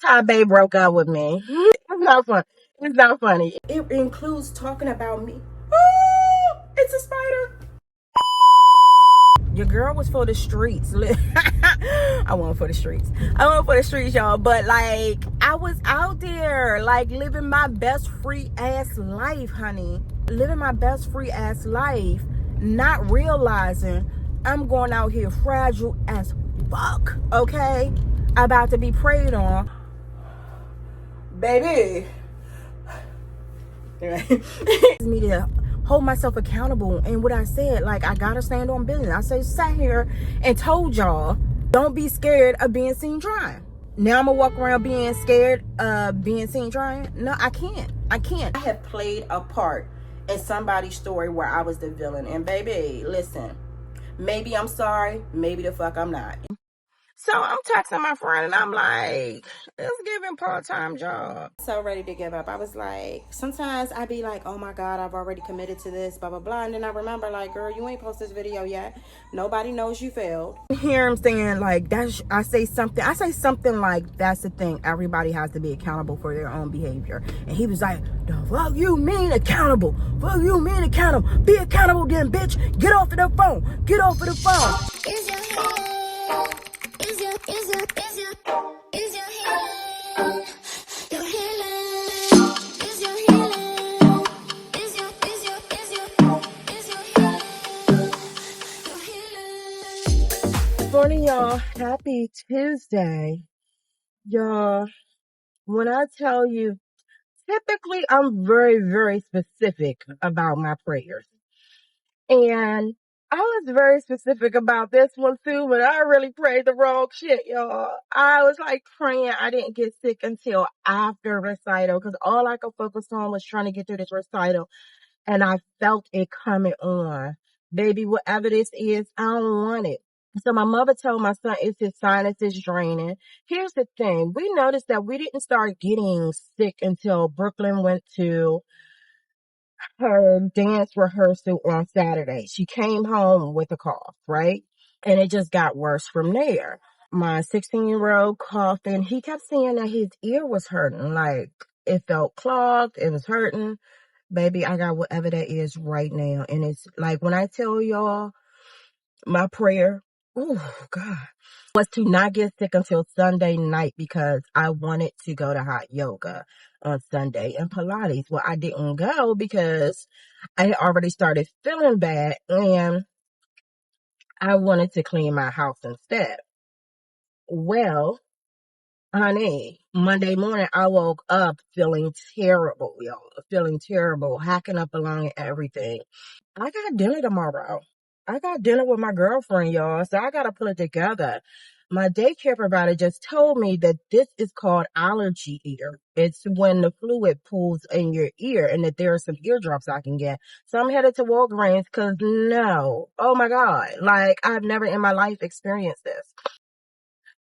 𝐾𝐨𝐧'𝐭 broke up with me. It's not fun. It's not funny. It includes talking about me. Oh, it's a spider. Your girl was for the streets. I wasn't for the streets. I wasn't for the streets, y'all. But like, I was out there, like living my best free ass life, honey. Living my best free ass life, not realizing I'm going out here fragile as fuck. Okay, about to be preyed on, baby. Me to hold myself accountable, and what I said, like, I gotta stand on business. I sat here and told y'all, don't be scared of being seen trying. Now I'm gonna walk around being scared of being seen trying? No, I can't. I have played a part in somebody's story where I was the villain, and baby, listen, maybe I'm sorry, maybe the fuck I'm not. So I'm texting my friend and I'm like, let's give him part-time job. So ready to give up. I was like, sometimes I be like, oh my God, I've already committed to this, blah, blah, blah. And then I remember, like, girl, you ain't posted this video yet. Nobody knows you failed. Hear him saying, like, I say something like, that's the thing. Everybody has to be accountable for their own behavior. And he was like, the fuck you mean accountable? Fuck you mean accountable? Be accountable then, bitch. Get off of the phone. Get off of the phone. Is your head, is your healing, your healing, is your healing, is your healing. Morning, y'all. Happy Tuesday. Y'all, when I tell you, typically I'm very, very specific about my prayers. And I was very specific about this one too, but I really prayed the wrong shit, y'all. I was like praying I didn't get sick until after recital, because all I could focus on was trying to get through this recital. And I felt it coming on. Baby, whatever this is, I don't want it. So my mother told my son it's his sinuses draining. Here's the thing. We noticed that we didn't start getting sick until Brooklyn went to her dance rehearsal on Saturday. She came home with a cough, right? And it just got worse from there. My 16-year-old coughed, and he kept saying that his ear was hurting. Like, it felt clogged, it was hurting. Baby, I got whatever that is right now. And it's like, when I tell y'all, my prayer, oh God, was to not get sick until Sunday night, because I wanted to go to hot yoga on Sunday and Pilates. Well, I didn't go because I had already started feeling bad and I wanted to clean my house instead. Well, honey, Monday morning I woke up feeling terrible, y'all. Feeling terrible, hacking up a lung and everything. I got dinner tomorrow. I got dinner with my girlfriend, y'all, so I got to put it together. My daycare provider just told me that this is called allergy ear. It's when the fluid pools in your ear, and that there are some eardrops I can get. So I'm headed to Walgreens because no, oh my God, like I've never in my life experienced this.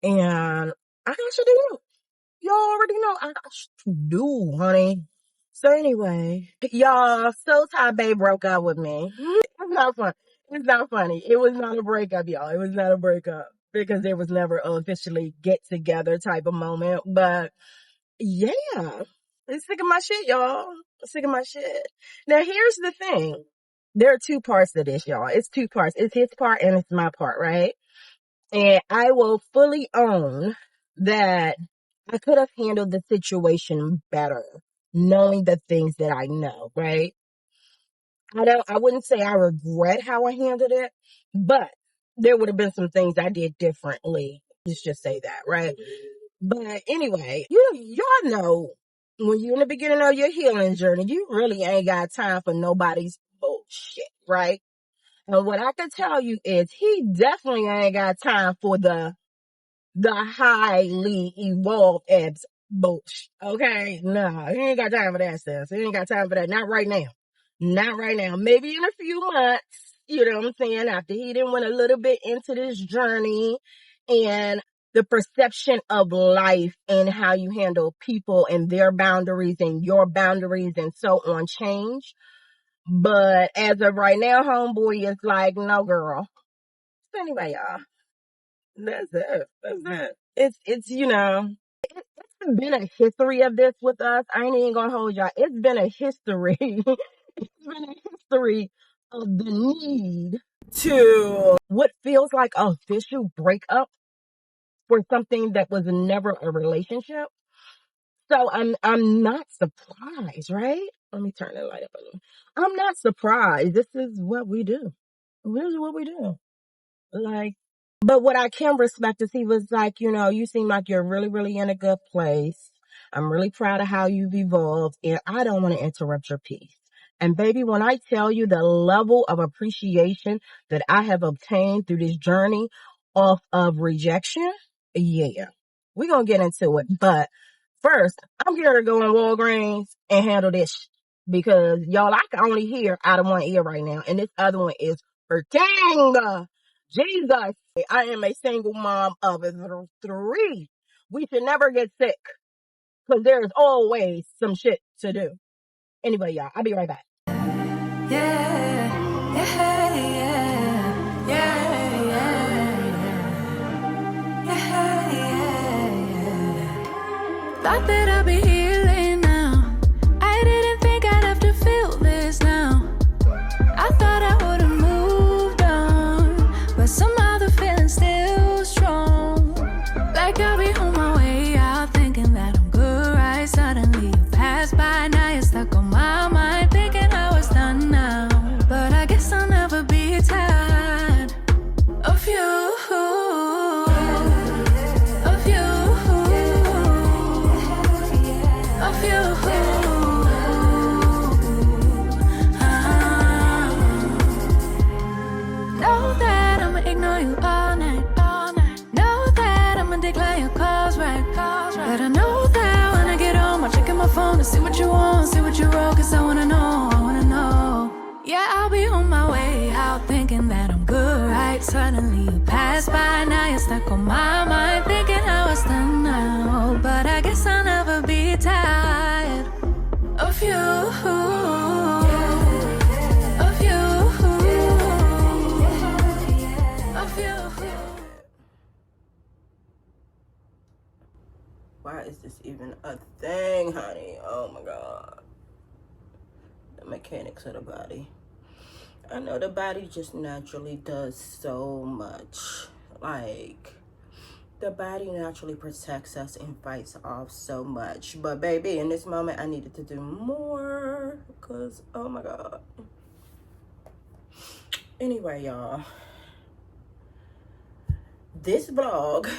And I got shit to do. Y'all already know I got shit to do, honey. So anyway, y'all, so 𝐾𝐨𝐧'𝐭 broke up with me. It's not fun. It's not funny. It was not a breakup, y'all. It was not a breakup, because there was never an officially get together type of moment. But yeah, I'm sick of my shit, y'all. I'm sick of my shit. Now here's the thing. There are two parts to this, y'all. It's two parts. It's his part and it's my part, right? And I will fully own that I could have handled the situation better, knowing the things that I know, right? I wouldn't say I regret how I handled it, but there would have been some things I did differently. Let's just say that, right? But anyway, y'all know when you're in the beginning of your healing journey, you really ain't got time for nobody's bullshit, right? And what I can tell you is he definitely ain't got time for the highly evolved abs bullshit. Okay? No, he ain't got time for that stuff. He ain't got time for that. Not right now. Not right now. Maybe in a few months, you know what I'm saying? After he done went a little bit into this journey and the perception of life and how you handle people and their boundaries and your boundaries and so on change. But as of right now, homeboy is like, no, girl. So anyway, y'all. That's it. It's it's been a history of this with us. I ain't even gonna hold y'all. It's been a history. It's been a history of the need to what feels like an official breakup for something that was never a relationship. So I'm not surprised, right? Let me turn the light up a little. I'm not surprised. This is what we do. This is what we do. Like, but what I can respect is he was like, you seem like you're really, really in a good place. I'm really proud of how you've evolved, and I don't want to interrupt your peace. And baby, when I tell you the level of appreciation that I have obtained through this journey off of rejection, yeah, we're going to get into it. But first, I'm going to go in Walgreens and handle this because y'all, I can only hear out of one ear right now. And this other one is hurting. Jesus, I am a single mom of 3. We should never get sick because there's always some shit to do. Anyway, y'all, I'll be right back. Yeah, yeah, yeah, yeah, yeah, yeah. Thought that I'd be healing now. I didn't think I'd have to feel this now. I thought I would've moved on, but somehow the feeling's still strong. Like I'll be on my way out, thinking that I'm good, right? Suddenly you pass by, now you're stuck on my mind, thinking I was done now. But I guess I'll never be tired of you, of you, of you. Know that I'ma ignore you all night, all night. Know that I'ma decline your calls, right? But I know that when I get home, I'll check in my phone to see what you want, see what you wrote, cause I wanna know, I wanna know. Yeah, I'll be on my way out, thinking that I'm good, right? Suddenly you pass by, now you're stuck on my mind, thinking I was done now. But I guess I'll never be tired of you, of you, of you. Why is this even a thing, honey? Oh my God. The mechanics of the body. I know the body just naturally does so much. Like, the body naturally protects us and fights off so much. But baby, in this moment, I needed to do more. Because, oh my God. Anyway, y'all. This vlog,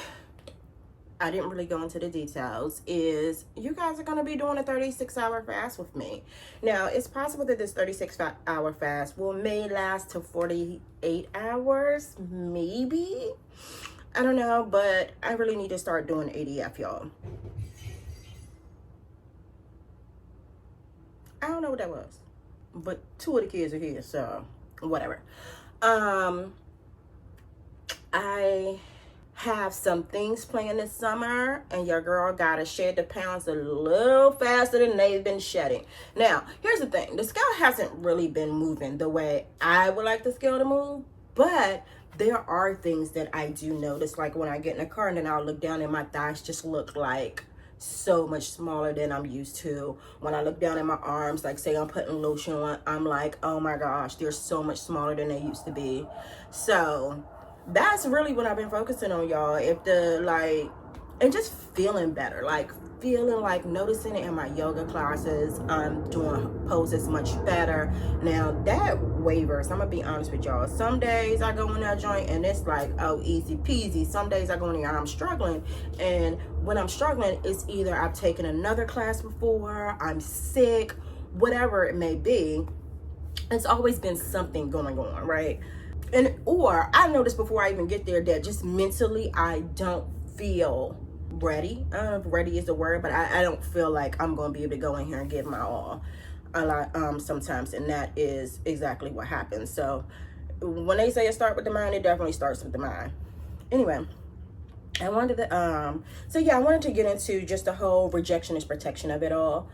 I didn't really go into the details, is you guys are going to be doing a 36-hour fast with me. Now, it's possible that this 36-hour fast may last to 48 hours, maybe. I don't know, but I really need to start doing ADF, y'all. I don't know what that was, but 2 of the kids are here, so whatever. I have some things planned this summer, and your girl gotta shed the pounds a little faster than they've been shedding. Now, here's the thing. The scale hasn't really been moving the way I would like the scale to move, but there are things that I do notice, like when I get in a car and then I'll look down and my thighs just look like so much smaller than I'm used to. When I look down at my arms, like say I'm putting lotion on, I'm like, oh my gosh, they're so much smaller than they used to be. So that's really what I've been focusing on, y'all. And just feeling better, noticing it in my yoga classes. I'm doing poses much better. Now that wavers, I'm gonna be honest with y'all. Some days I go in that joint and it's like, oh, easy peasy. Some days I go in there and I'm struggling. And when I'm struggling, it's either I've taken another class before, I'm sick, whatever it may be. It's always been something going on, right? Or I noticed before I even get there that just mentally I don't feel ready. I don't know if ready is the word, but I don't feel like I'm going to be able to go in here and give my all a lot sometimes, and that is exactly what happens. So when they say it starts with the mind, it definitely starts with the mind. Anyway, I wanted to I wanted to get into just the whole rejection is protection of it all.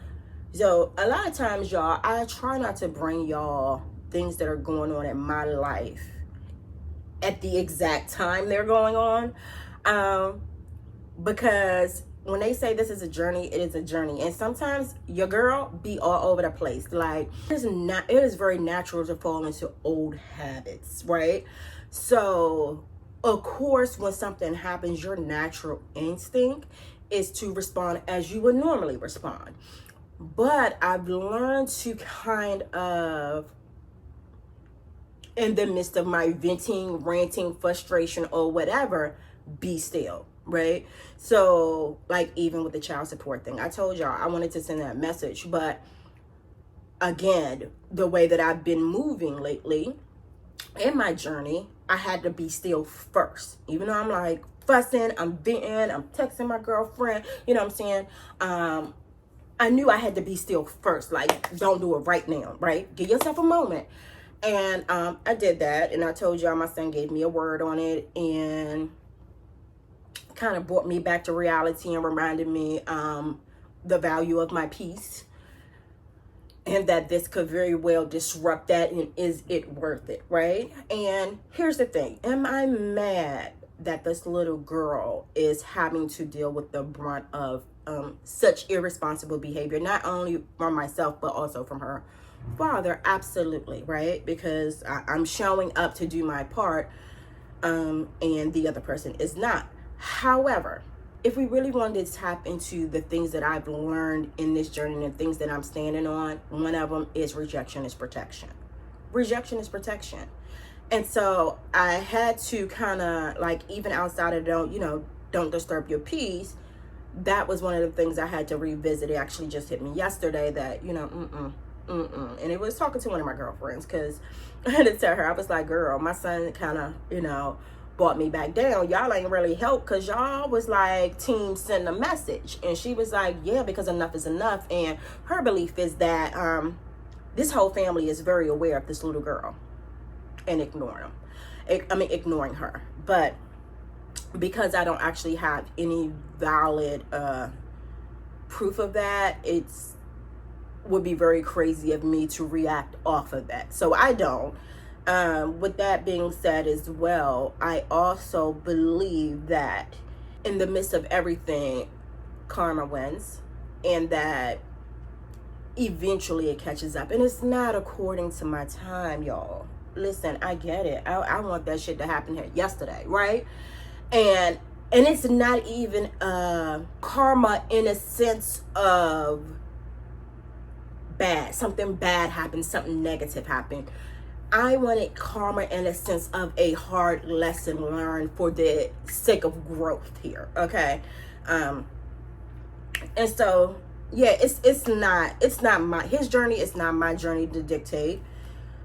So a lot of times, y'all, I try not to bring y'all things that are going on in my life at the exact time they're going on, because when they say this is a journey, it is a journey. And sometimes your girl be all over the place. Like, it is very natural to fall into old habits, right? So of course, when something happens, your natural instinct is to respond as you would normally respond. But I've learned to kind of, in the midst of my venting, ranting, frustration, or whatever, be still, right? So, like, even with the child support thing, I told y'all I wanted to send that message, but again, the way that I've been moving lately in my journey, I had to be still first. Even though I'm like fussing, I'm venting, I'm texting my girlfriend, you know what I'm saying? I knew I had to be still first. Like, don't do it right now, right? Give yourself a moment. And I did that, and I told y'all my son gave me a word on it and kind of brought me back to reality and reminded me the value of my peace, and that this could very well disrupt that, and is it worth it, right? And here's the thing. Am I mad that this little girl is having to deal with the brunt of such irresponsible behavior, not only from myself, but also from her father? Absolutely, right? Because I'm showing up to do my part, and the other person is not. However, if we really wanted to tap into the things that I've learned in this journey and things that I'm standing on, one of them is rejection is protection. Rejection is protection. And so I had to kind of, like, even outside of don't disturb your peace, that was one of the things I had to revisit. It actually just hit me yesterday that, and it was talking to one of my girlfriends, because I had to tell her, I was like, girl, my son kind of, brought me back down. Y'all ain't really helped, because y'all was like, team send a message. And she was like, yeah, because enough is enough. And her belief is that this whole family is very aware of this little girl and ignoring her. But because I don't actually have any valid proof of that, would be very crazy of me to react off of that. So I don't. With that being said as well, I also believe that in the midst of everything, karma wins, and that eventually it catches up. And it's not according to my time, y'all. Listen, I get it. I want that shit to happen here yesterday, right? And it's not even karma in a sense of bad. Something bad happened, something negative happened. I wanted karma in a sense of a hard lesson learned for the sake of growth here, okay? And so, yeah, it's not his journey. It's not my journey to dictate.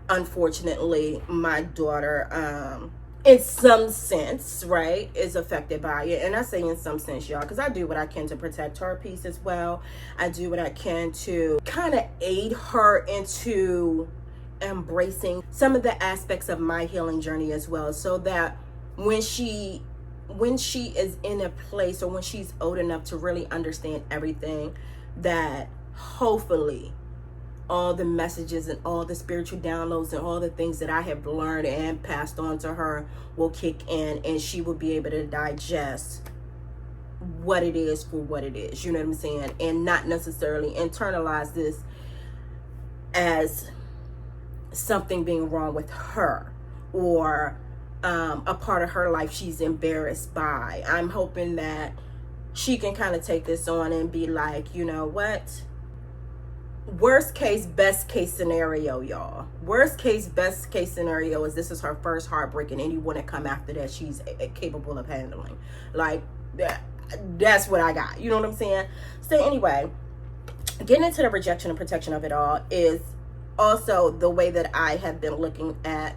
Unfortunately, my daughter, in some sense, right, is affected by it. And I say in some sense, y'all, because I do what I can to protect her peace as well. I do what I can to kind of aid her into embracing some of the aspects of my healing journey as well, so that when she is in a place, or when she's old enough to really understand everything, that hopefully all the messages and all the spiritual downloads and all the things that I have learned and passed on to her will kick in, and she will be able to digest what it is for what it is, you know what I'm saying, and not necessarily internalize this as something being wrong with her, or a part of her life she's embarrassed by. I'm hoping that she can kind of take this on and be like, you know what, worst case, best case scenario, y'all. Worst case, best case scenario is this is her first heartbreak, and anyone that come after that, she's capable of handling. Like, that's what I got. You know what I'm saying? So anyway, getting into the rejection and protection of it all is also the way that I have been looking at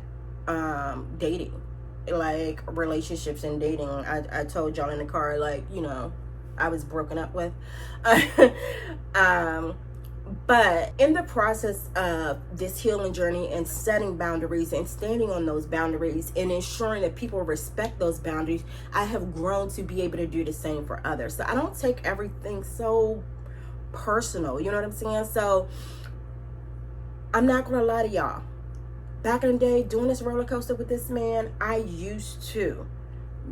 dating, like relationships and dating. I told y'all in the car, like, I was broken up with. But in the process of this healing journey and setting boundaries and standing on those boundaries and ensuring that people respect those boundaries, I have grown to be able to do the same for others. So I don't take everything so personal, you know what I'm saying? So I'm not gonna lie to y'all. Back in the day, doing this roller coaster with this man, I used to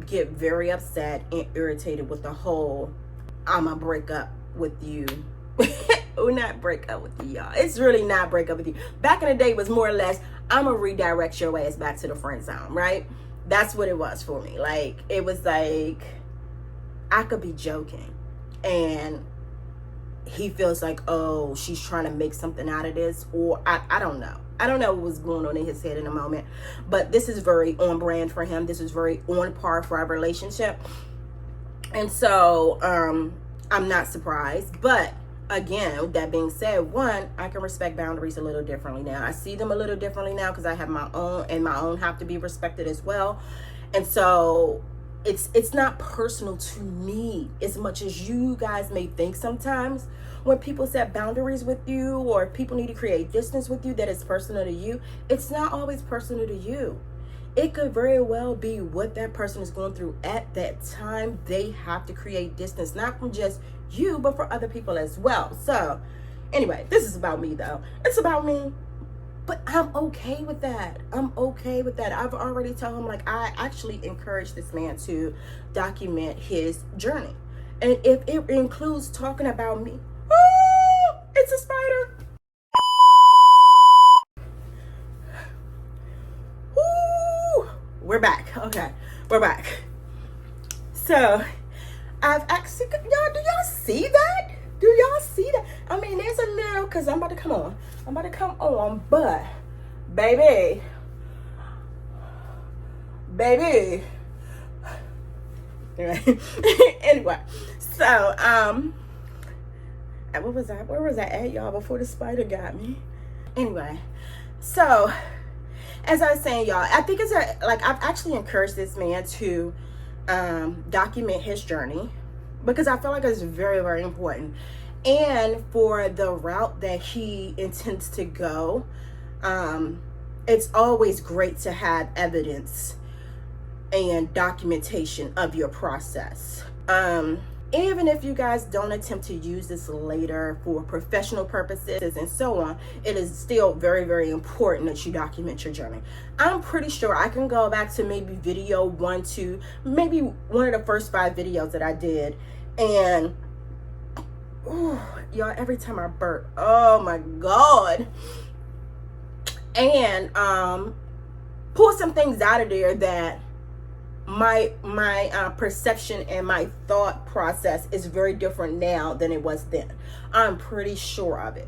get very upset and irritated with the whole I'ma break up with you. Or not break up with you, y'all. It's really not break up with you. Back in the day, it was more or less, I'ma redirect your ass back to the friend zone, right? That's what it was for me. Like, it was like, I could be joking, and he feels like, oh, she's trying to make something out of this, or I don't know. I don't know what was going on in his head in a moment, but this is very on brand for him. This is very on par for our relationship. And so I'm not surprised. But again, with that being said, one, I can respect boundaries a little differently now. I see them a little differently now because I have my own, and my own have to be respected as well. And so it's not personal to me as much as you guys may think sometimes. When people set boundaries with you, or people need to create distance with you, that is personal to you. It's not always personal to you. It could very well be what that person is going through at that time. They have to create distance, not from just you, but for other people as well. So anyway, this is about me though. It's about me. But I'm okay with that. I'm okay with that. I've already told him, like, I actually encourage this man to document his journey. And if it includes talking about me, oh, it's a spider. Ooh, we're back. Okay, we're back. So I've actually, y'all, do y'all see that? Do y'all see that? I mean, there's a little, because I'm about to come on. I'm about to come on, but baby. Anyway, so what was that? Where was I at, y'all, before the spider got me? Anyway, so as I was saying, y'all, I think it's like, I've actually encouraged this man to document his journey, because I feel like it's very, very important. And for the route that he intends to go, it's always great to have evidence and documentation of your process. Even if you guys don't attempt to use this later for professional purposes and so on, it is still very, very important that you document your journey. I'm pretty sure I can go back to maybe video 1, 2, maybe one of the first 5 videos that I did, and ooh, y'all, every time I burp, oh my God, and pull some things out of there that my perception and my thought process is very different now than it was then. I'm pretty sure of it.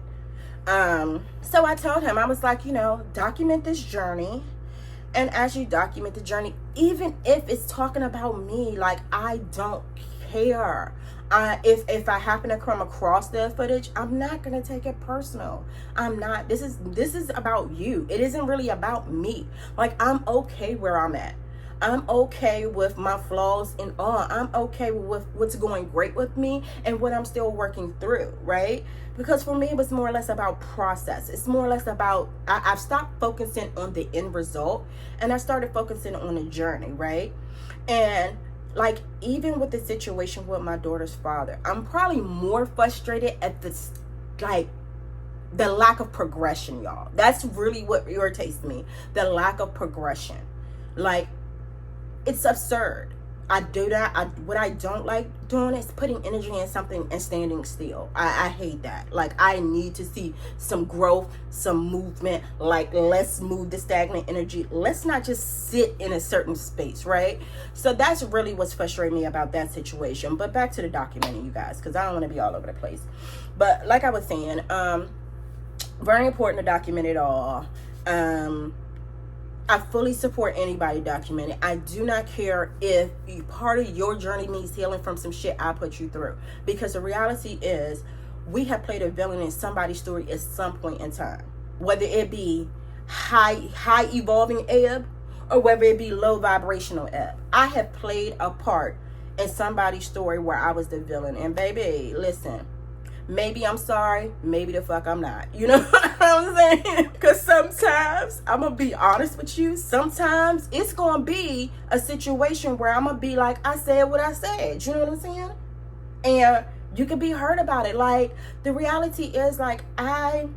So I told him, I was like, you know, document this journey. And as you document the journey, even if it's talking about me, like, I don't care. If I happen to come across the footage, I'm not gonna take it personal. I'm not. This is about you. It isn't really about me. Like, I'm okay where I'm at. I'm okay with my flaws and all. I'm okay with what's going great with me and what I'm still working through, right? Because for me, it was more or less about process. It's more or less about, I've stopped focusing on the end result, and I started focusing on the journey, right? And like, even with the situation with my daughter's father, I'm probably more frustrated at this, like, the lack of progression, y'all. That's really what irritates me. The lack of progression. Like, it's absurd. I do that. What I don't like doing is putting energy in something and standing still. I hate that. Like, I need to see some growth, some movement. Like, let's move the stagnant energy. Let's not just sit in a certain space, right? So that's really what's frustrating me about that situation. But back to the documenting, you guys, because I don't want to be all over the place. But like I was saying, very important to document it all. I fully support anybody documenting. I do not care if part of your journey needs healing from some shit I put you through. Because the reality is, we have played a villain in somebody's story at some point in time. Whether it be high evolving ebb, or whether it be low vibrational ebb. I have played a part in somebody's story where I was the villain. And baby, listen, maybe I'm sorry, maybe the fuck I'm not. You know what I'm saying? Because sometimes, I'm going to be honest with you, sometimes it's going to be a situation where I'm going to be like, I said what I said. You know what I'm saying? And you can be hurt about it. Like, the reality is, like, I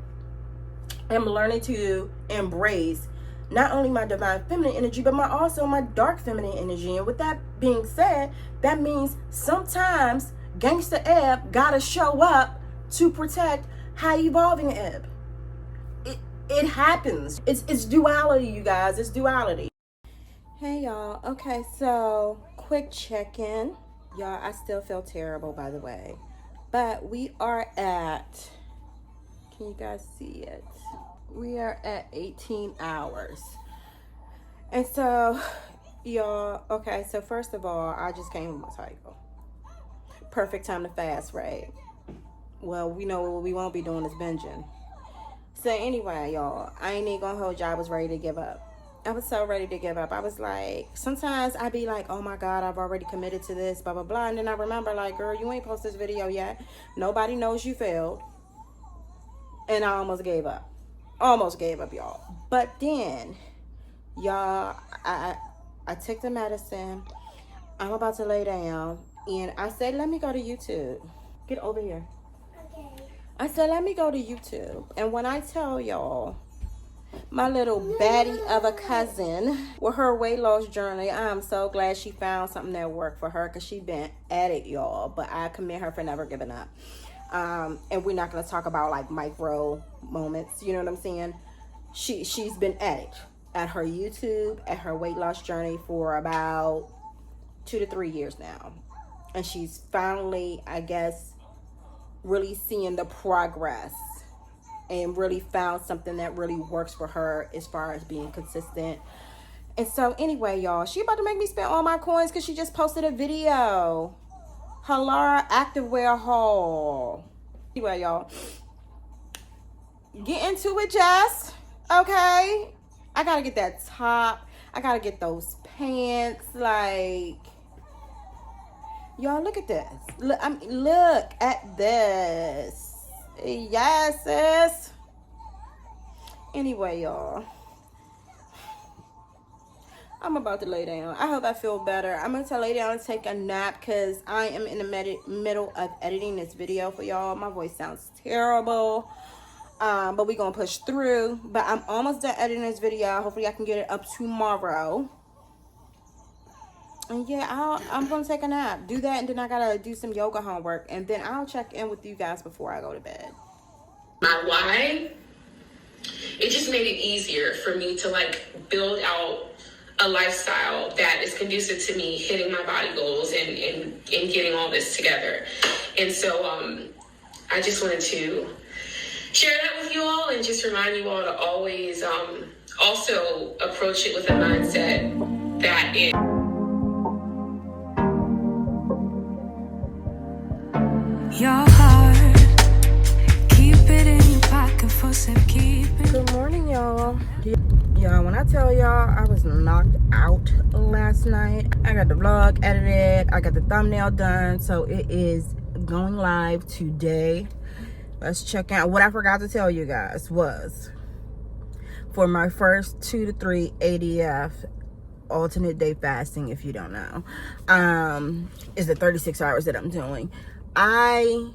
am learning to embrace not only my divine feminine energy, but also my dark feminine energy. And with that being said, that means sometimes Gangsta Ebb gotta show up to protect high evolving Ebb. It happens. It's duality, you guys. It's duality. Hey y'all. Okay, so quick check-in. Y'all, I still feel terrible, by the way. But we are at, can you guys see it? We are at 18 hours. And so, y'all, okay, so first of all, I just came with my cycle. Perfect time to fast, right? Well, we know what we won't be doing is binging. So anyway, y'all, I ain't even gonna hold y'all. I was ready to give up. I was so ready to give up. I was like, sometimes I'd be like, oh my God, I've already committed to this, blah, blah, blah. And then I remember, like, girl, you ain't posted this video yet. Nobody knows you failed. And I almost gave up. Almost gave up, y'all. But then, y'all, I took the medicine. I'm about to lay down. And I said, let me go to YouTube. Get over here. Okay. I said, let me go to YouTube. And when I tell y'all, my little baddie of a cousin with her weight loss journey, I'm so glad she found something that worked for her, because she been at it, y'all. But I commend her for never giving up. And we're not going to talk about like micro moments, you know what I'm saying? She's been at it, at her YouTube, at her weight loss journey for about 2 to 3 years now. And she's finally, I guess, really seeing the progress and really found something that really works for her as far as being consistent. And so anyway, y'all, she about to make me spend all my coins because she just posted a video. Her Lara activewear haul. Anyway, y'all, get into it, Jess. Okay, I gotta get that top. I gotta get those pants. Like, y'all, look at this. Look at this. Yes, sis. Anyway, y'all, I'm about to lay down. I hope I feel better. I'm going to lay down and take a nap because I am in the middle of editing this video for y'all. My voice sounds terrible, but we're going to push through. But I'm almost done editing this video. Hopefully I can get it up tomorrow. And yeah, I'm going to take a nap. Do that, and then I got to do some yoga homework. And then I'll check in with you guys before I go to bed. My why, it just made it easier for me to like build out a lifestyle that is conducive to me hitting my body goals and getting all this together. And so I just wanted to share that with you all and just remind you all to always also approach it with a mindset that it Your heart, keep it in your pocket for safekeeping. Good morning, y'all. Y'all, when I tell y'all I was knocked out last night, I got the vlog edited, I got the thumbnail done, so it is going live today. Let's check out. What I forgot to tell you guys was, for my first 2 to 3 ADF, alternate day fasting, if you don't know, is the 36 hours that I'm doing. I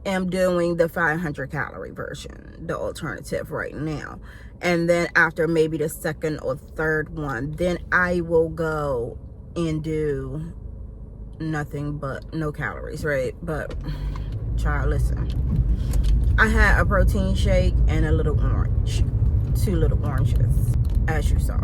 am doing the 500 calorie version, the alternative right now. And then after maybe the second or third one, then I will go and do nothing but no calories, right? But child, listen, I had a protein shake and a little orange, 2 little oranges, as you saw.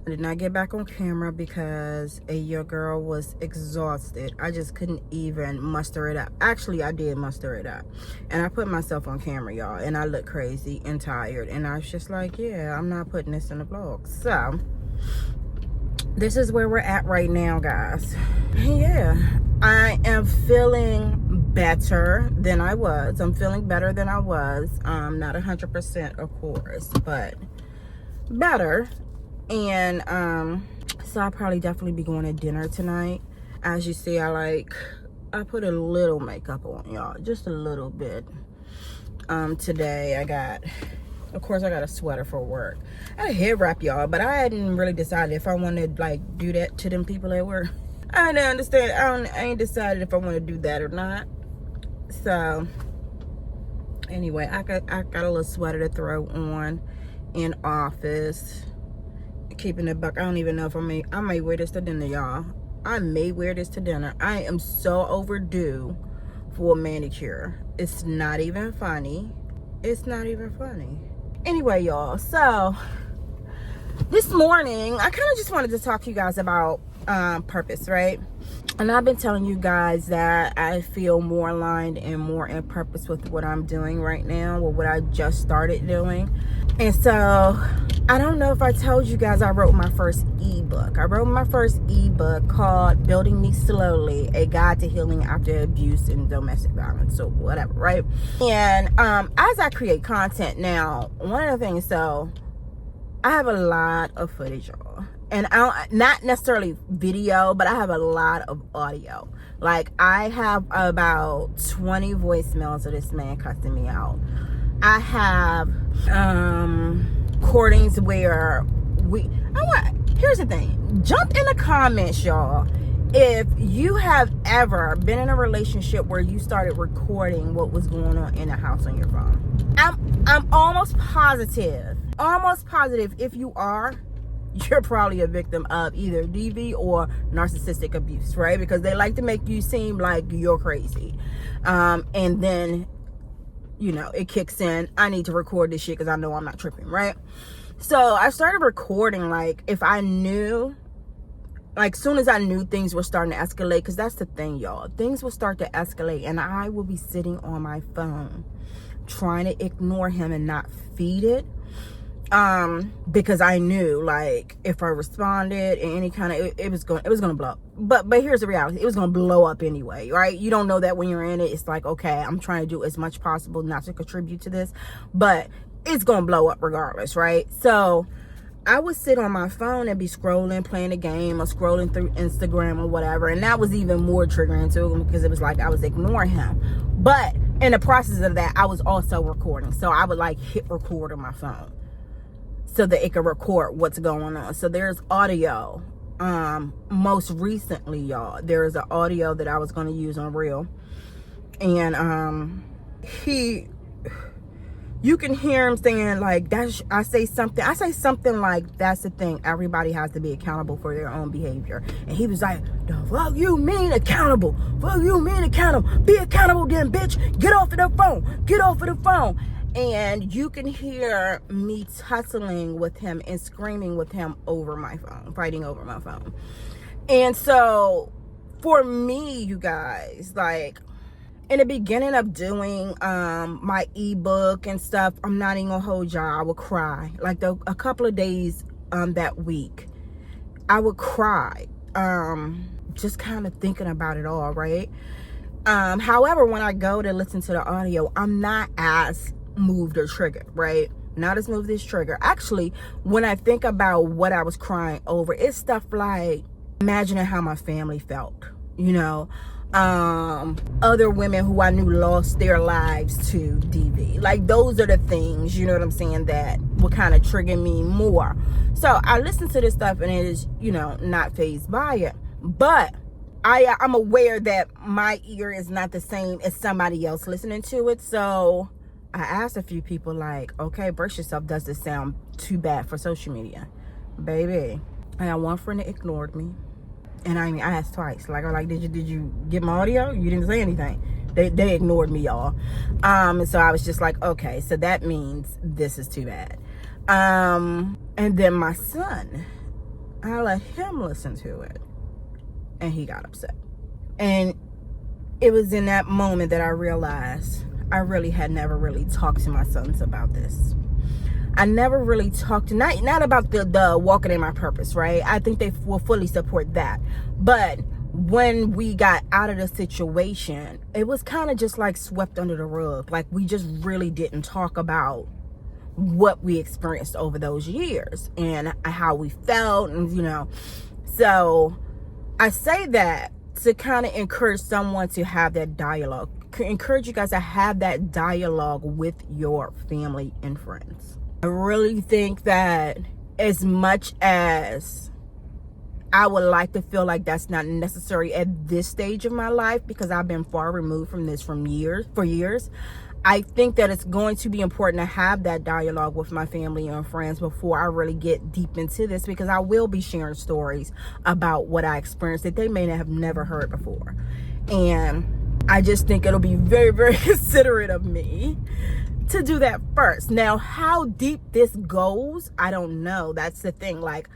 I did not get back on camera because your girl was exhausted. I just couldn't even muster it up. Actually, I did muster it up. And I put myself on camera, y'all. And I look crazy and tired. And I was just like, yeah, I'm not putting this in the vlog. So, this is where we're at right now, guys. Yeah, I am feeling better than I was. I'm feeling better than I was. Not 100%, of course, but better. And so I'll probably definitely be going to dinner tonight. As you see, I put a little makeup on, y'all, just a little bit. Today I got, of course, I got a sweater for work. I had a hair wrap, y'all, but I hadn't really decided if I wanted to like do that to them people at work. I didn't understand. I ain't decided if I want to do that or not. So anyway, I got a little sweater to throw on in office. Keeping it buck, I don't even know if I may wear this to dinner, y'all. I may wear this to dinner. I am so overdue for a manicure. It's not even funny. It's not even funny. Anyway, y'all, so this morning I kind of just wanted to talk to you guys about purpose, right? And I've been telling you guys that I feel more aligned and more in purpose with what I'm doing right now, or what I just started doing. And so I don't know if I told you guys I wrote my first ebook. I wrote my first ebook called Building Me Slowly, A Guide to Healing After Abuse and Domestic Violence, so whatever, right? And as I create content now, one of the things, so I have a lot of footage, y'all. And not necessarily video, but I have a lot of audio. Like, I have about 20 voicemails of this man cussing me out. I have recordings where here's the thing. Jump in the comments, y'all, if you have ever been in a relationship where you started recording what was going on in the house on your phone. I'm almost positive if you are, you're probably a victim of either DV or narcissistic abuse, right? Because they like to make you seem like you're crazy. And then, you know, it kicks in. I need to record this shit because I know I'm not tripping, right? So I started recording, like, if I knew, like, soon as I knew things were starting to escalate, because that's the thing, y'all. Things will start to escalate, and I will be sitting on my phone trying to ignore him and not feed it. Because I knew, like, if I responded in any kind of, it was gonna blow up. But here's the reality: it was gonna blow up anyway, right? You don't know that when you're in it. It's like, okay, I'm trying to do as much possible not to contribute to this, but it's gonna blow up regardless, right? So I would sit on my phone and be scrolling, playing a game, or scrolling through Instagram or whatever, and that was even more triggering to him because it was like I was ignoring him. But in the process of that, I was also recording, so I would like hit record on my phone so that it could record what's going on. So there's audio. Most recently, y'all, there's an audio that I was going to use on Reel, and you can hear him saying, like, I say something like, that's the thing, everybody has to be accountable for their own behavior. And he was like, the fuck you mean accountable? Fuck you mean accountable? Be accountable then, bitch. Get off of the phone. Get off of the phone. And you can hear me tussling with him and screaming with him over my phone, fighting over my phone. And so for me, you guys, like, in the beginning of doing my ebook and stuff, I'm not even gonna hold y'all, I would cry. Like, a couple of days that week, I would cry, just kind of thinking about it all, right? However, when I go to listen to the audio, I'm not as moved or triggered, right? Not as moved as triggered. Actually, when I think about what I was crying over, it's stuff like imagining how my family felt, you know, other women who I knew lost their lives to DV. Like, those are the things, you know what I'm saying, that would kind of trigger me more. So I listen to this stuff and it is, you know, not fazed by it. But I'm aware that my ear is not the same as somebody else listening to it. So I asked a few people, like, okay, brace yourself, does this sound too bad for social media? Baby, I got one friend that ignored me. And I asked twice. Like, did you get my audio? You didn't say anything. They ignored me, y'all. And so I was just like, okay, so that means this is too bad. And then my son, I let him listen to it, and he got upset. And it was in that moment that I realized I really had never really talked to my sons about this. I never really talked to, not about the walking in my purpose, right? I think they will fully support that. But when we got out of the situation, it was kind of just like swept under the rug. Like, we just really didn't talk about what we experienced over those years and how we felt, and, you know. So I say that to kind of encourage someone to have that dialogue, encourage you guys to have that dialogue with your family and friends. I really think that as much as I would like to feel like that's not necessary at this stage of my life, because I've been far removed from this for years. I think that it's going to be important to have that dialogue with my family and friends before I really get deep into this, because I will be sharing stories about what I experienced that they may have never heard before. And I just think it'll be very, very considerate of me to do that first. Now, how deep this goes, I don't know. That's the thing. Like,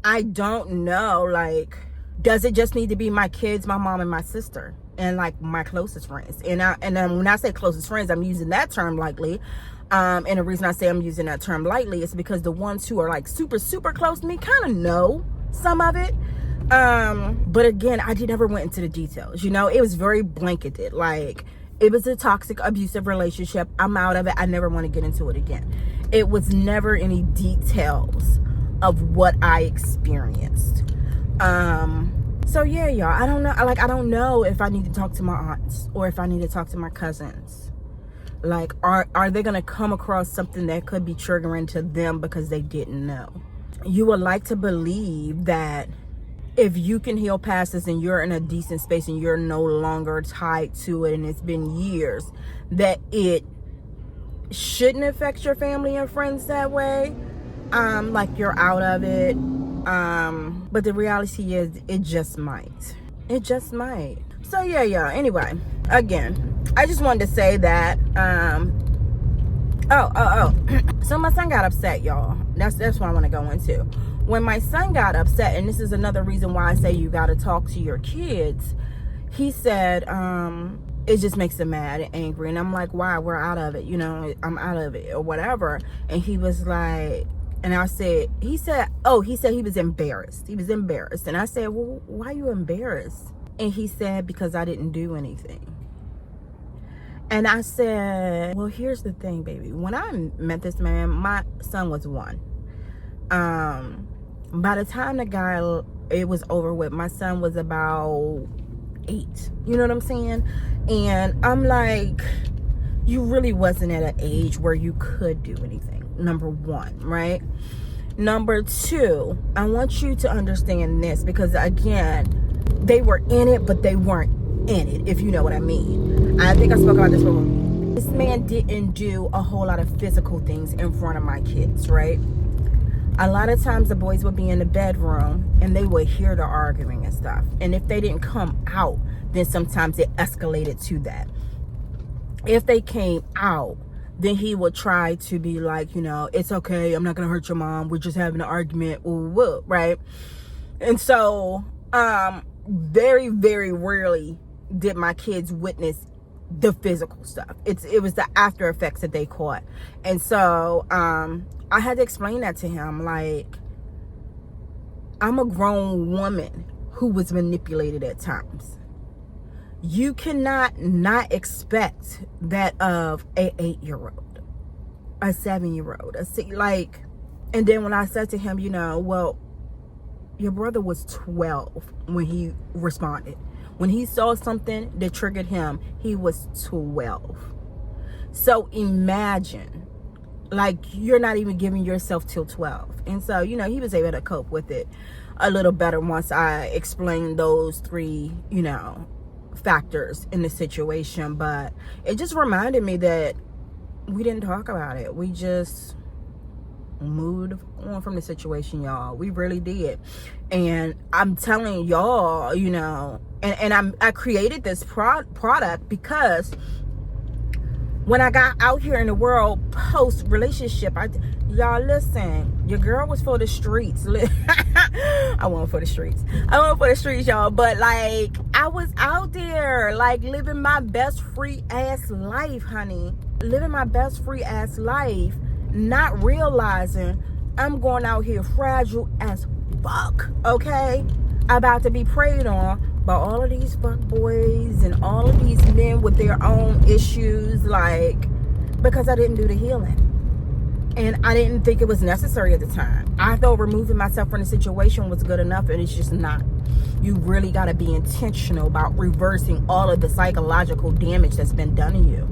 I don't know. Like, does it just need to be my kids, my mom, and my sister, and like my closest friends? And then when I say closest friends, I'm using that term lightly. And the reason I say I'm using that term lightly is because the ones who are like super, super close to me kind of know some of it. But again, I never went into the details. You know, it was very blanketed. Like, it was a toxic, abusive relationship. I'm out of it. I never want to get into it again. It was never any details of what I experienced. So yeah, y'all, I don't know. Like, I don't know if I need to talk to my aunts or if I need to talk to my cousins. Like, are they going to come across something that could be triggering to them because they didn't know? You would like to believe that if you can heal past this and you're in a decent space and you're no longer tied to it and it's been years, that it shouldn't affect your family and friends that way. Like, you're out of it. But the reality is, it just might. It just might. So yeah. Anyway, again, I just wanted to say that. So my son got upset, y'all. That's what I want to go into. When my son got upset, and this is another reason why I say you got to talk to your kids, he said, it just makes him mad and angry. And I'm like, why? We're out of it. You know, I'm out of it or whatever. And he was like, and I said, he said he was embarrassed. He was embarrassed. And I said, well, why are you embarrassed? And he said, because I didn't do anything. And I said, well, here's the thing, baby. When I met this man, my son was 1. By the time it was over with, my son was about 8. You know what I'm saying? And I'm like, you really wasn't at an age where you could do anything. Number 1, right? Number 2, I want you to understand this, because again, they were in it, but they weren't in it, if you know what I mean. I think I spoke about this before. This man didn't do a whole lot of physical things in front of my kids, right? A lot of times the boys would be in the bedroom and they would hear the arguing and stuff. And if they didn't come out, then sometimes it escalated to that. If they came out, then he would try to be like, you know, it's okay, I'm not gonna hurt your mom, we're just having an argument, right? And so very, very rarely did my kids witness the physical stuff. It was the after effects that they caught. And so I had to explain that to him. Like, I'm a grown woman who was manipulated at times. You cannot not expect that of a 8-year-old, a 7-year-old, and then when I said to him, you know, well, your brother was 12 when he responded. When he saw something that triggered him, he was 12. So imagine, like, you're not even giving yourself till 12. And so, you know, he was able to cope with it a little better once I explained those 3, you know, factors in the situation. But it just reminded me that we didn't talk about it. We just moved on from the situation, y'all. We really did. And I'm telling y'all, you know, and I created this product because when I got out here in the world post relationship, y'all listen, your girl was for the streets. I went for the streets, y'all. But like, I was out there like living my best free ass life, honey. Living my best free ass life, not realizing I'm going out here fragile as fuck, okay? About to be preyed on by all of these fuck boys and all of these men with their own issues, like, because I didn't do the healing. And I didn't think it was necessary at the time. I thought removing myself from the situation was good enough, and it's just not. You really got to be intentional about reversing all of the psychological damage that's been done to you.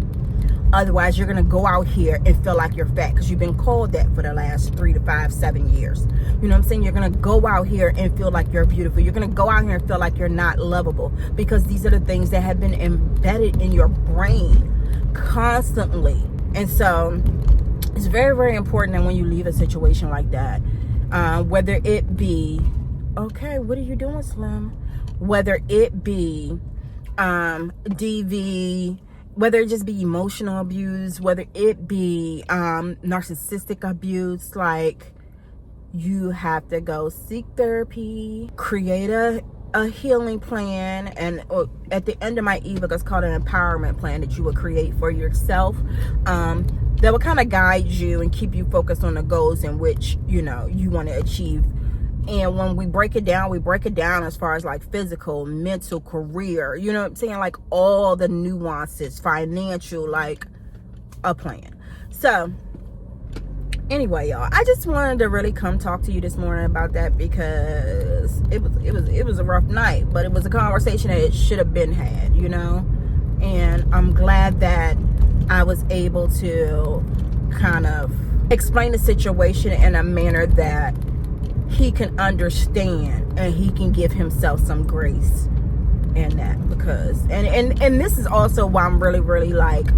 Otherwise, you're going to go out here and feel like you're fat because you've been called that for the last 3 to 5, 7 years. You know what I'm saying? You're going to go out here and feel like you're beautiful. You're going to go out here and feel like you're not lovable because these are the things that have been embedded in your brain constantly. And so it's very, very important that when you leave a situation like that, whether it be, okay, what are you doing, Slim? Whether it be DV, whether it just be emotional abuse, whether it be narcissistic abuse, like, you have to go seek therapy, create a healing plan, and at the end of my ebook, it's called an empowerment plan that you will create for yourself, that will kind of guide you and keep you focused on the goals in which, you know, you want to achieve. And when we break it down as far as like physical, mental, career, you know what I'm saying? Like all the nuances, financial, like a plan. So anyway, y'all, I just wanted to really come talk to you this morning about that because it was a rough night, but it was a conversation that it should have been had, you know? And I'm glad that I was able to kind of explain the situation in a manner that he can understand and he can give himself some grace in that, because and this is also why I'm really, really like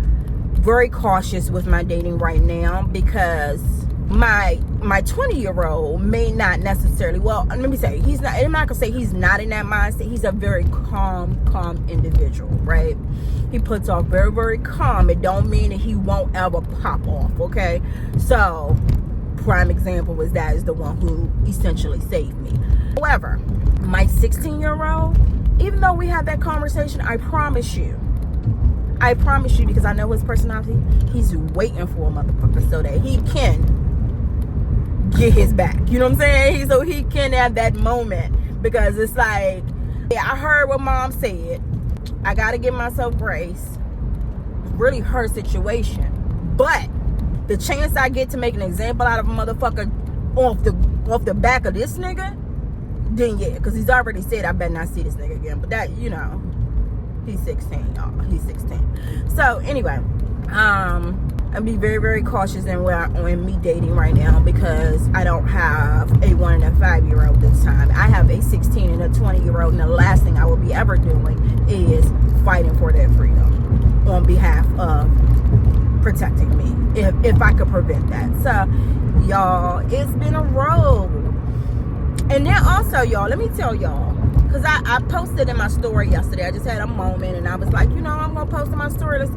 very cautious with my dating right now, because my 20-year-old may not necessarily, well, let me say, he's not, I'm not gonna say he's not in that mindset. He's a very calm individual, right? He puts off very, very calm. It don't mean that he won't ever pop off, okay? So prime example is that is the one who essentially saved me. However, my 16-year-old, even though we had that conversation, I promise you, because I know his personality, he's waiting for a motherfucker so that he can get his back. You know what I'm saying? So he can have that moment, because it's like, yeah, I heard what mom said. I got to give myself grace. Really her situation. But the chance I get to make an example out of a motherfucker off the back of this nigga, then yeah, because he's already said I better not see this nigga again. But that, you know, he's 16, y'all. He's 16. So anyway, I'll be very, very cautious in me dating right now, because I don't have a 1 and a 5-year-old this time. I have a 16 and a 20-year-old, and the last thing I will be ever doing is fighting for their freedom on behalf of protecting me, if I could prevent that. So y'all, it's been a road. And then also, y'all, let me tell y'all, because I posted in my story yesterday. I just had a moment and I was like, you know, I'm gonna post in my story. Let's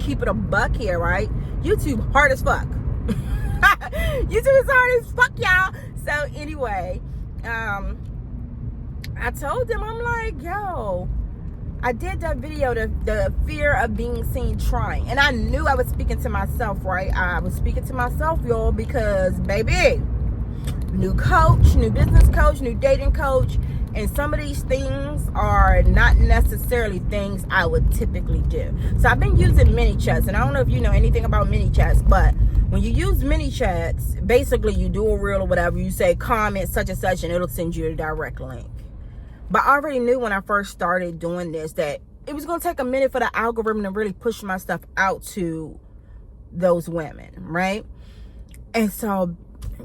keep it a buck here, right? YouTube hard as fuck. YouTube is hard as fuck, y'all. So anyway, I told them, I'm like, yo, I did that video, the fear of being seen trying. And I knew I was speaking to myself, right? I was speaking to myself, y'all, because, baby, new coach, new business coach, new dating coach. And some of these things are not necessarily things I would typically do. So I've been using mini chats. And I don't know if you know anything about mini chats, but when you use mini chats, basically you do a reel or whatever. You say comment such and such, and it'll send you a direct link. But I already knew when I first started doing this that it was going to take a minute for the algorithm to really push my stuff out to those women, right? And so,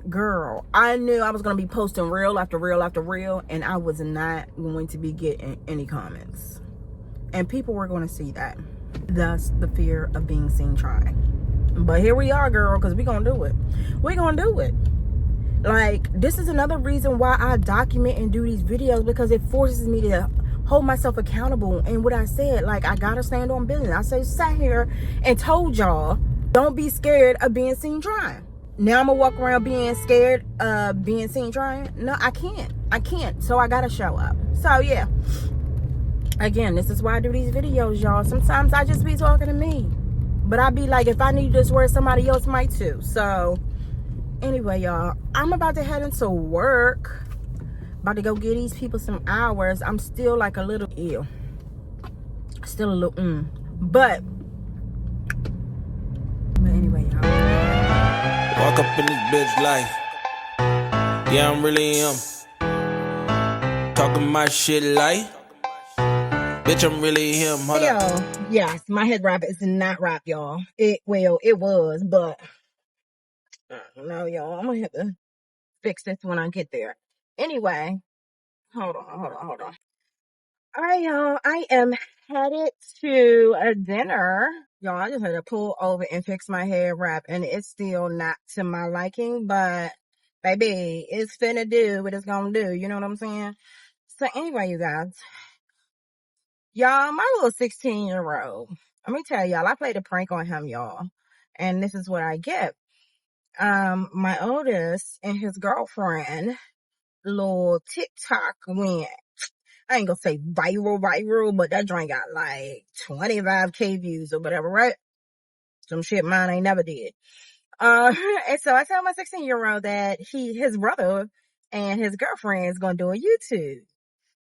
girl, I knew I was going to be posting reel after reel after reel, and I was not going to be getting any comments. And people were going to see that. Thus, the fear of being seen trying. But here we are, girl, because we're going to do it. We're going to do it. Like, this is another reason why I document and do these videos, because it forces me to hold myself accountable. And what I said, like, I gotta stand on business. I sat here and told y'all, don't be scared of being seen trying. Now I'm gonna walk around being scared of being seen trying? No, I can't. So I gotta show up. So yeah, again, this is why I do these videos, y'all. Sometimes I just be talking to me, but I be like, if I need this word, somebody else might too. So anyway, y'all, I'm about to head into work. About to go give these people some hours. I'm still like a little ill. Still a little But anyway, y'all. Walk up in this bitch life. Yeah, I'm really Talking my shit like Bitch, I'm really him. Hold up. Still, yes, my head wrap is not wrap, y'all. It was, but I don't know, y'all. I'm gonna have to fix this when I get there. Anyway, hold on. All right, y'all. I am headed to a dinner. Y'all, I just had to pull over and fix my hair wrap, and it's still not to my liking, but baby, it's finna do what it's gonna do. You know what I'm saying? So anyway, you guys, y'all, my little 16-year-old, let me tell y'all, I played a prank on him, y'all, and this is what I get. My oldest and his girlfriend, little TikTok went, I ain't gonna say viral, but that joint got like 25K views or whatever, right? Some shit mine ain't never did. And so I tell my 16-year-old that his brother and his girlfriend is gonna do a YouTube.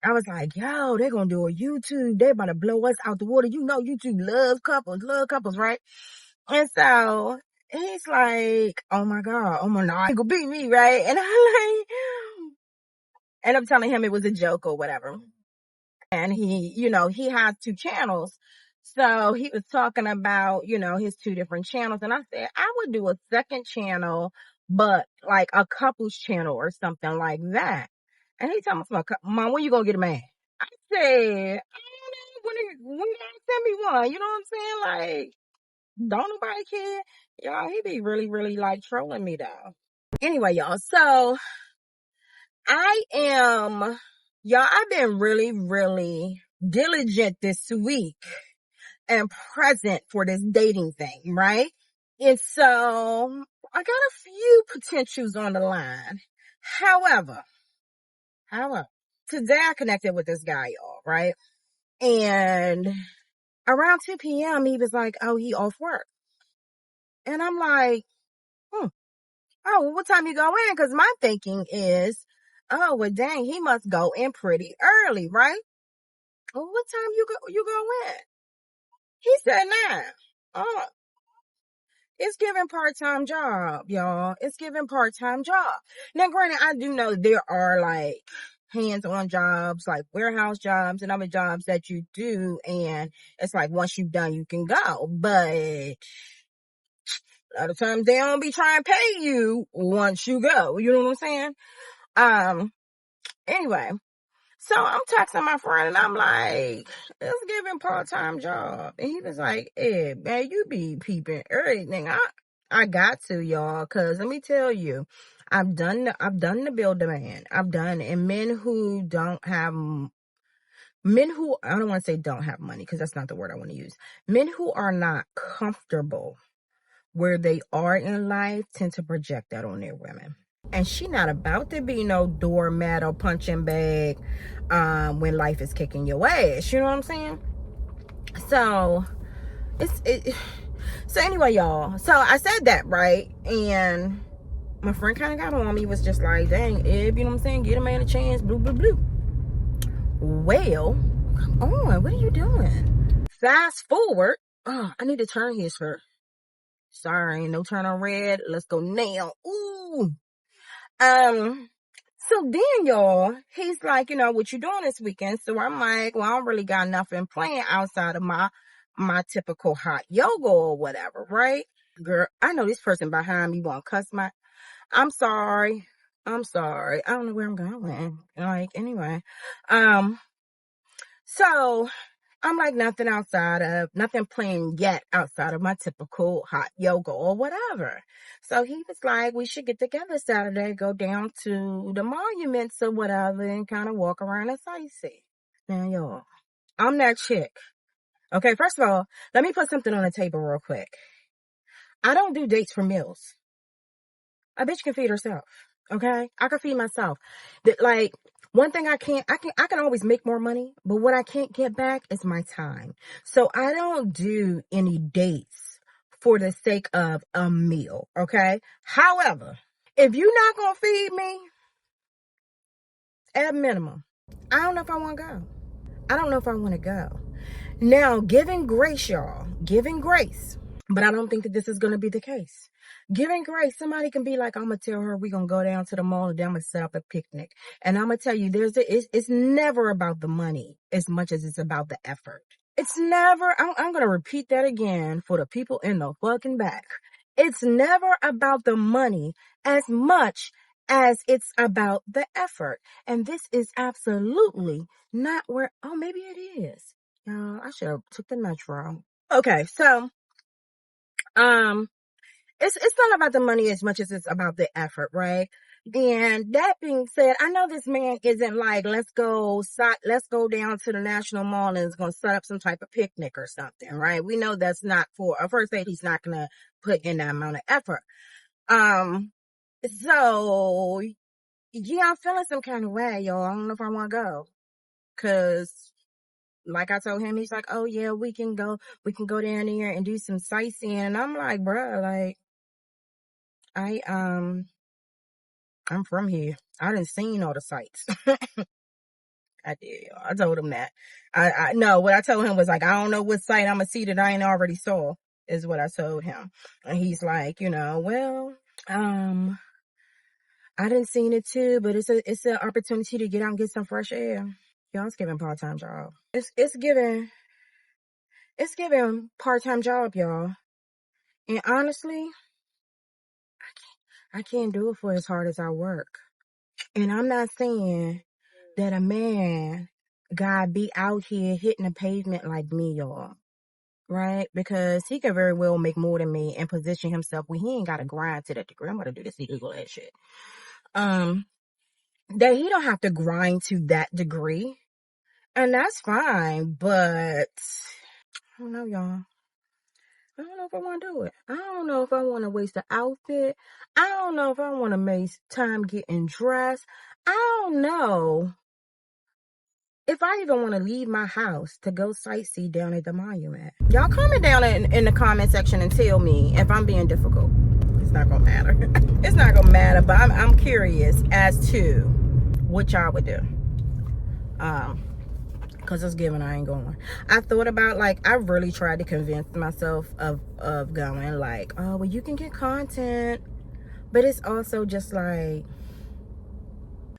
I was like, yo, they're gonna do a YouTube. They about to blow us out the water. You know, YouTube love couples, right? And so he's like, oh my God, oh my God, he gonna beat me, right? And I'm telling him it was a joke or whatever. And he has 2 channels. So he was talking about, his 2 different channels. And I said, I would do a second channel, but like a couples channel or something like that. And he told me, Mom, when you gonna get a man? I said, I don't know, when you gonna send me one? You know what I'm saying? Like, don't nobody care. Y'all, he be really, really like trolling me though. Anyway, y'all, so I've been really, really diligent this week and present for this dating thing, right? And so I got a few potentials on the line. However, today I connected with this guy, y'all, right? And around 2 p.m., he was like, oh, he off work. And I'm like, oh, well, what time you go in? Because my thinking is, oh, well, dang, he must go in pretty early, right? Well, what time you go in? He said 9. Oh, it's giving part-time job, y'all. It's giving part-time job. Now, granted, I do know there are like hands-on jobs, like warehouse jobs and other jobs that you do, and it's like once you're done, you can go. But a lot of times they don't be trying to pay you once you go. You know what I'm saying? Anyway. So I'm texting my friend and I'm like, let's give him part-time job. And he was like, hey, man, you be peeping everything. I got to, y'all, cause let me tell you, I've done the build demand. And men who I don't want to say don't have money, cause that's not the word I want to use. Men who are not comfortable where they are in life tend to project that on their women. And she not about to be no doormat or punching bag when life is kicking your ass. You know what I'm saying? So so anyway, y'all. So I said that, right? And my friend kind of got on me, was just like, dang, Eb, you know what I'm saying? Get a man a chance, blue, blue, blue. Well, come on, what are you doing? Fast forward. Oh, I need to turn his for. Sorry, no turn on red. Let's go now. Ooh. So then, y'all, he's like, what you doing this weekend? So I'm like, well, I don't really got nothing planned outside of my typical hot yoga or whatever, right? Girl, I know this person behind me won't cuss I'm sorry. I don't know where I'm going. Like, anyway. So I'm like, nothing planned yet outside of my typical hot yoga or whatever. So he was like, we should get together Saturday, go down to the monuments or whatever and kind of walk around and sightsee. Now, y'all, I'm that chick. Okay, first of all, let me put something on the table real quick. I don't do dates for meals. A bitch can feed herself. Okay? I can feed myself. Like, one thing I can always make more money, but what I can't get back is my time. So I don't do any dates for the sake of a meal. Okay? However, if you're not gonna feed me, at minimum, I don't know if I want to go. I don't know if I want to go. Now, giving grace, y'all. Giving grace. But I don't think that this is going to be the case. Giving grace, somebody can be like, I'm going to tell her we're going to go down to the mall and then I'm going to set up a picnic. And I'm going to tell you, it's never about the money as much as it's about the effort. It's never, I'm going to repeat that again for the people in the fucking back. It's never about the money as much as it's about the effort. And this is absolutely not where, oh, maybe it is. I should have took the metro. Okay, so, it's not about the money as much as it's about the effort, right? And that being said, I know this man isn't like, let's go down to the National Mall and is going to set up some type of picnic or something, right? We know that's not for a first date. He's not going to put in that amount of effort. So yeah, I'm feeling some kind of way, y'all. I don't know if I want to go, cause like I told him, he's like, oh yeah, we can go down there and do some sightseeing. And I'm like, bruh, like, I'm from here. I done seen all the sights. I did. I told him that. I no, what I told him was like, I don't know what sight I'm gonna see that I ain't already saw, is what I told him. And he's like, well, I didn't seen it too, but it's an opportunity to get out and get some fresh air. Y'all, it's giving part-time job. It's giving part-time job, y'all. And honestly, I can't do it for as hard as I work. And I'm not saying that a man gotta be out here hitting the pavement like me, y'all. Right? Because he could very well make more than me and position himself where he ain't gotta grind to that degree. I'm gonna do this illegal ass shit. That he don't have to grind to that degree. And that's fine, but I don't know, y'all. I don't know if I want to do it. I don't know if I want to waste the outfit. I don't know if I want to waste time getting dressed. I don't know if I even want to leave my house to go sightsee down at the monument. Y'all comment down in the comment section and tell me if I'm being difficult. It's not gonna matter. It's not gonna matter, but I'm curious as to what y'all would do. Cause it's given I ain't going. I thought about, like, I really tried to convince myself of going, like, oh well, you can get content, but it's also just like,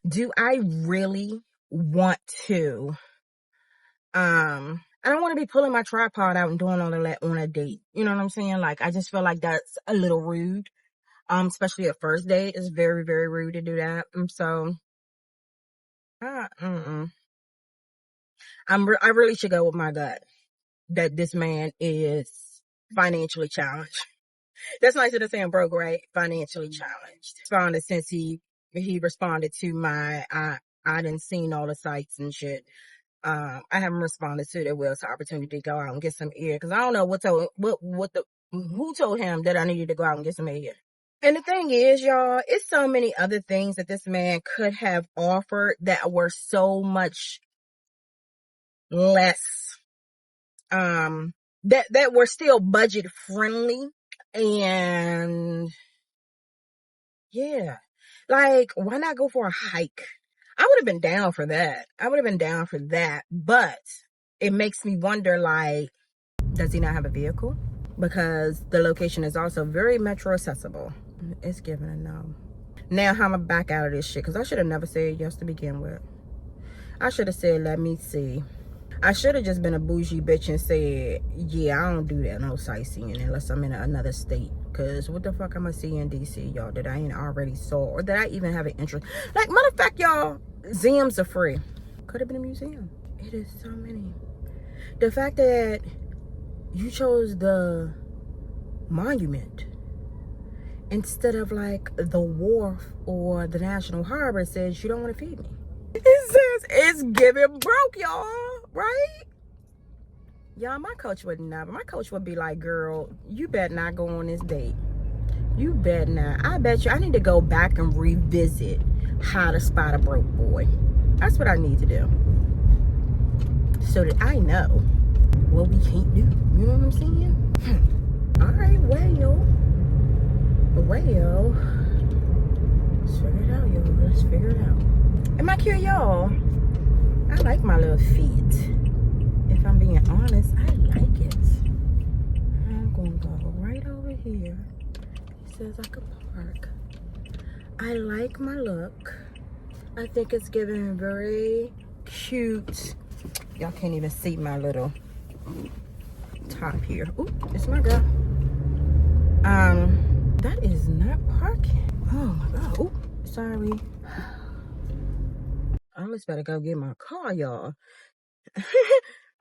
do I really want to? I don't want to be pulling my tripod out and doing all of that on a date. You know what I'm saying? Like, I just feel like that's a little rude. Especially a first date, it's very, very rude to do that. So, I really should go with my gut that this man is financially challenged. That's nicer than saying broke, right? Financially challenged. Responded since he responded to my I didn't seen all the sights and shit. I haven't responded to there was an opportunity to go out and get some air, because I don't know who told him that I needed to go out and get some air. And the thing is, y'all, it's so many other things that this man could have offered that were so much less, that were still budget friendly. And yeah, like, why not go for a hike? I would have been down for that. But it makes me wonder, like, does he not have a vehicle? Because the location is also very metro accessible. It's given a no. Now how am I back out of this shit? Because I should have never said yes to begin with. I should have said, let me see. I should have just been a bougie bitch and said, yeah, I don't do that, no sightseeing unless I'm in another state. Because what the fuck am I see in DC, y'all, that I ain't already saw, or that I even have an interest? Like, matter of fact, y'all, museums are free. Could have been a museum. It is so many. The fact that you chose the monument instead of, like, the wharf or the National Harbor says you don't want to feed me. It says it's giving broke, y'all, right? Y'all, my coach would never. My coach would be like, girl, you better not go on this date. You better not. I bet you I need to go back and revisit how to spot a broke boy. That's what I need to do. So that I know what we can't do. You know what I'm saying? All right, well. Let's figure it out, y'all. Let's figure it out. Am I cute, y'all? I like my little feet. If I'm being honest, I like it. I'm gonna go right over here. It says I could park. I like my look. I think it's giving very cute. Y'all can't even see my little top here. Ooh, it's my girl. That is not parking. Oh my God. Ooh, sorry. I almost better go get my car, y'all.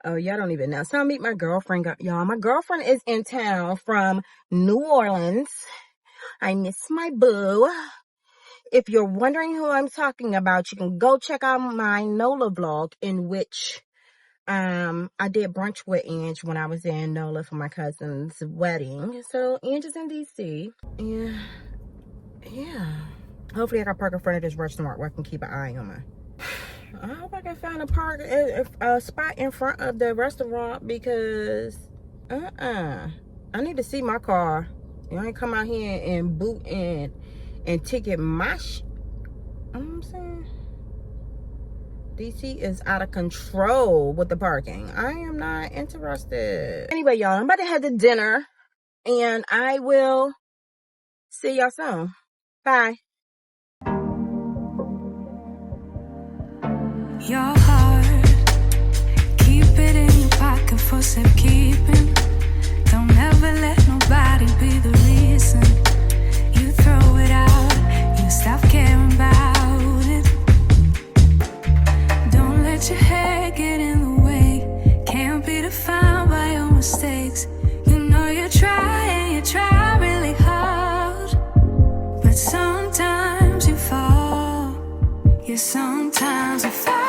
Oh, y'all don't even know. So I'll meet my girlfriend, y'all. My girlfriend is in town from New Orleans. I miss my boo. If you're wondering who I'm talking about, you can go check out my NOLA vlog, in which I did brunch with Ange when I was in NOLA for my cousin's wedding. So Ange is in DC. And yeah. Hopefully I can park in front of this restaurant where I can keep an eye on my. I hope I can find a spot in front of the restaurant, because I need to see my car. You ain't come out here and boot and ticket my you know what I'm saying? DC is out of control with the parking. I am not interested. Anyway, y'all, I'm about to head to dinner, and I will see y'all soon. Bye. Your heart, keep it in your pocket for safekeeping. Don't ever let nobody be the reason you throw it out, you stop caring about it. Don't let your head get in the way, can't be defined by your mistakes. You know you try really hard, but sometimes you fall, yeah, sometimes you fall.